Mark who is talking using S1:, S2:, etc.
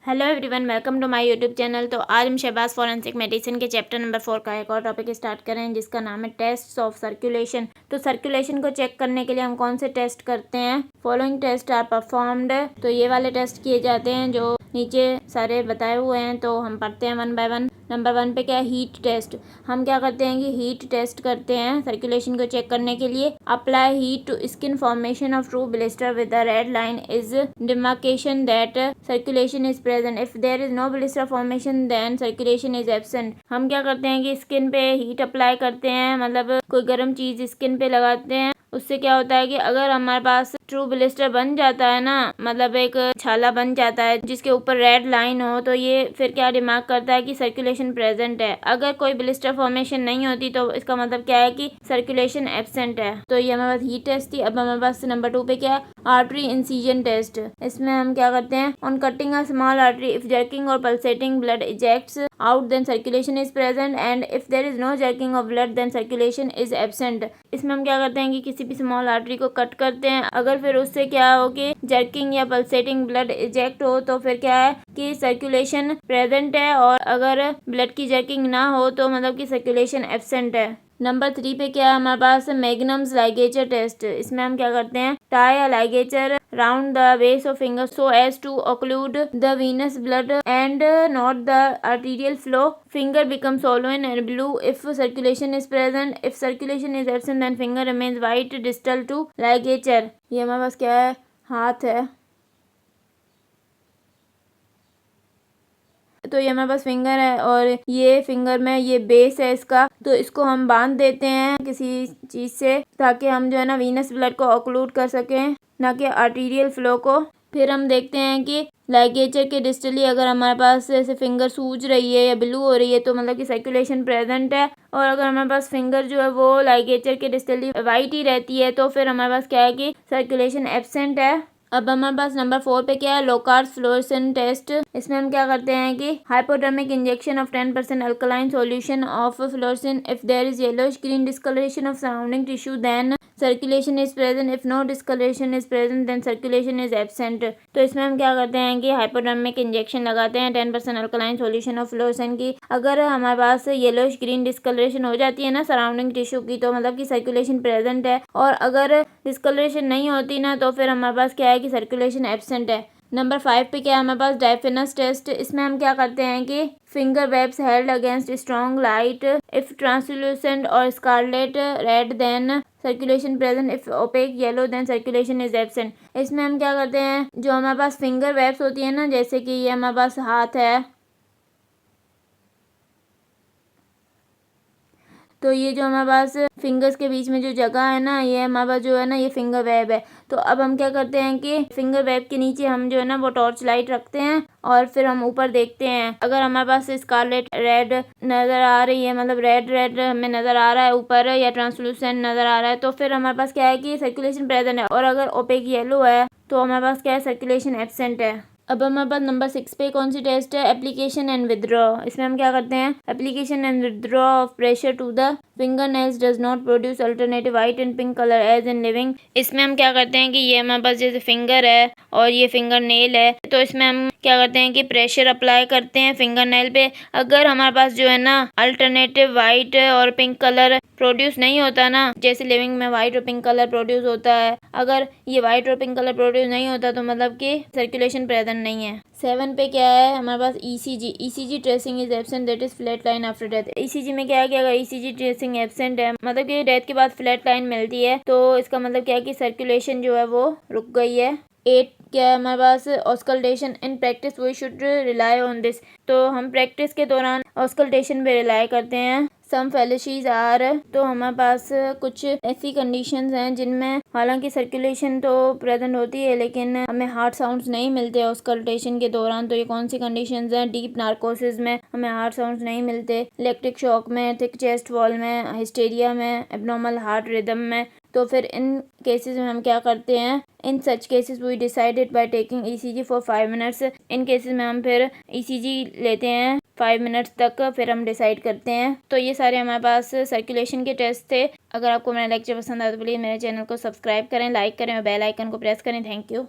S1: Hello everyone, welcome to my YouTube channel. तो आज हम शहबाज फॉरेंसिक मेडिसिन के चैप्टर नंबर 4 का एक और टॉपिक स्टार्ट कर रहे हैं, जिसका नाम है टेस्ट ऑफ सर्कुलेशन। तो सर्कुलेशन को चेक करने के लिए हम कौन से टेस्ट करते हैं? Following test are performed. तो ये वाले टेस्ट किए जाते हैं जो नीचे सारे बताए हुए हैं। तो हम पढ़ते हैं वन बाय वन। नंबर 1 पे क्या है? Heat test. हम क्या करते हैं कि हीट टेस्ट करते हैं सर्कुलेशन को चेक करने के लिए। Apply heat to skin, formation of true blister with a red line is demarcation that circulation is present. If there is no blister formation then circulation is absent. हम क्या करते हैं कि स्किन पे हीट अप्लाई करते हैं, मतलब कोई गर्म चीज स्किन पे लगाते हैं। उससे क्या होता है कि अगर हमारे पास ट्रू ब्लिस्टर बन जाता है ना, मतलब एक छाला बन जाता है जिसके ऊपर रेड लाइन हो, तो ये फिर क्या डिमार्क करता है कि सर्कुलेशन प्रेजेंट है। अगर कोई ब्लिस्टर फॉर्मेशन नहीं होती तो इसका मतलब क्या है कि सर्कुलेशन एब्सेंट है। तो ये हमारे पास हीट टेस्ट थी। अब हमारे पास नंबर 2 पे क्या है? Artery incision test. इसमें हम क्या करते हैं? On cutting a small artery, if jerking और pulsating blood ejects out then circulation is present, and if there is no jerking of blood then circulation is absent. इसमें हम क्या करते हैं कि किसी भी स्मॉल आर्टरी को कट करते हैं। अगर फिर उससे क्या हो कि जर्किंग या पल्सेटिंग ब्लड इजेक्ट हो तो फिर क्या है कि सर्कुलेशन प्रेजेंट है, और अगर ब्लड की जर्किंग ना हो तो मतलब कि सर्कुलेशन एब्सेंट है। नंबर 3 पे क्या है हमारे पास? मैग्नम्स लाइगेचर टेस्ट। इसमें हम क्या करते हैं? Tie a ligature round the base of finger so as to occlude the venous blood and not the arterial flow. Finger become swollen and blue if circulation is present. If circulation is absent then finger remains white distal to ligature. ये हमारे पास क्या है? हाथ है। तो ये हमारे पास finger है और ये फिंगर में ये बेस है इसका, तो इसको हम बांध देते हैं किसी चीज से, ताकि हम जो है ना वीनस ब्लड को ऑक्लूड कर सकें, ना कि आर्टीरियल फ्लो को। फिर हम देखते हैं कि लाइगेचर के डिस्टली अगर हमारे पास ऐसे फिंगर सूज रही है या ब्लू हो रही है तो मतलब कि सर्कुलेशन प्रेजेंट है, और अगर हमारे पास फिंगर जो है वो लाइगेचर के डिस्टली वाइट ही रहती है तो फिर हमारे पास क्या है कि सर्कुलेशन एब्सेंट है। अब हमारे पास नंबर 4 पे क्या है? Locard's fluorescent test. इसमें हम क्या करते हैं कि hypodermic injection of 10% alkaline solution of fluorescent. If there is yellowish green discolouration of surrounding tissue then circulation is present. If no discolouration is present then circulation is absent. तो इसमें हम क्या करते हैं कि हाइपोडर्मिक इंजेक्शन लगाते हैं 10% alkaline solution of fluorescent की। अगर हमारे पास येलोइश ग्रीन डिस्कलरेशन हो जाती है ना सराउंडिंग टिश्यू की, तो मतलब कि सर्कुलेशन प्रेजेंट है, और अगर डिस्कलरेशन नहीं होती ना तो फिर हमारे पास क्या है कि सर्कुलेशन एब्सेंट है। नंबर 5 पे क्या है हमारे पास? डायफिनस टेस्ट। इसमें हम क्या करते हैं कि finger webs held against strong light, if translucent और scarlet red then circulation present, if opaque yellow then circulation is absent. इसमें हम क्या करते हैं? जो हमारे पास फिंगर वेब्स होती है ना, जैसे कि ये हमारे पास हाथ है, तो ये जो हमारे पास फिंगर्स के बीच में जो जगह है ना, ये हमारे पास जो है ना ये फिंगर वेब है। तो अब हम क्या करते हैं कि फिंगर वेब के नीचे हम जो है ना वो टॉर्च लाइट रखते हैं, और फिर हम ऊपर देखते हैं। अगर हमारे पास स्कारलेट रेड नज़र आ रही है, मतलब रेड रेड हमें नज़र आ रहा है ऊपर, या ट्रांसलूसेंट नज़र आ रहा है, तो फिर हमारे पास क्या है कि सर्कुलेशन प्रेजेंट है। और अगर ओपेक येलो है तो हमारे पास क्या है? सर्कुलेशन एब्सेंट है। अब हमारे पास नंबर 6 पे कौन सी टेस्ट है? Application and withdraw. इसमें हम क्या करते हैं? Application and withdraw of pressure to the finger nails does not produce alternative white and pink colour as in living. इसमें हम क्या करते हैं कि ये हमारे पास जैसे फिंगर है और ये फिंगर नेल है, तो इसमें हम क्या करते हैं कि प्रेशर अप्लाई करते हैं फिंगर नेल पे। अगर हमारे पास जो है ना अल्टरनेटिव वाइट और पिंक कलर प्रोड्यूस नहीं होता ना, जैसे लिविंग में वाइट और पिंक कलर प्रोड्यूस होता है, अगर ये वाइट और पिंक कलर प्रोड्यूस नहीं होता तो मतलब कि सर्कुलेशन प्रेजेंट नहीं है। 7 पे क्या है हमारे पास? ECG. ECG tracing is absent, that is flat line after death. ECG में क्या है कि अगर ईसीजी ट्रेसिंग एब्सेंट है, मतलब कि डेथ के बाद फ्लैट लाइन मिलती है, तो इसका मतलब क्या है कि सर्कुलेशन जो है वो रुक गई है। 8 क्या है हमारे पास? Auscultation. In practice we should rely on this. तो हम प्रैक्टिस के दौरान ऑस्कल्टेशन पे रिलाई करते हैं। सम फेलिसीज आर। तो हमारे पास कुछ ऐसी कंडीशंस हैं जिनमें हालांकि सर्कुलेशन तो प्रेजेंट होती है लेकिन हमें हार्ट साउंड्स नहीं मिलते ऑस्कल्टेशन के दौरान। तो ये कौन सी कंडीशंस हैं? डीप नार्कोसिस में हमें हार्ट साउंड्स नहीं मिलते, इलेक्ट्रिक शॉक में, थिक चेस्ट वॉल में, हिस्टेरिया में, एब्नॉर्मल हार्ट रिदम में। तो फिर इन केसेस में हम क्या करते हैं? In such cases we decided by taking ECG for 5 minutes. इन केसेस में हम फिर ईसीजी लेते हैं 5 मिनट्स तक, फिर हम डिसाइड करते हैं। तो ये सारे हमारे पास सर्कुलेशन के टेस्ट थे। अगर आपको मेरा लेक्चर पसंद आया तो प्लीज़ मेरे चैनल को सब्सक्राइब करें, लाइक करें और बेल आइकन को प्रेस करें। Thank you.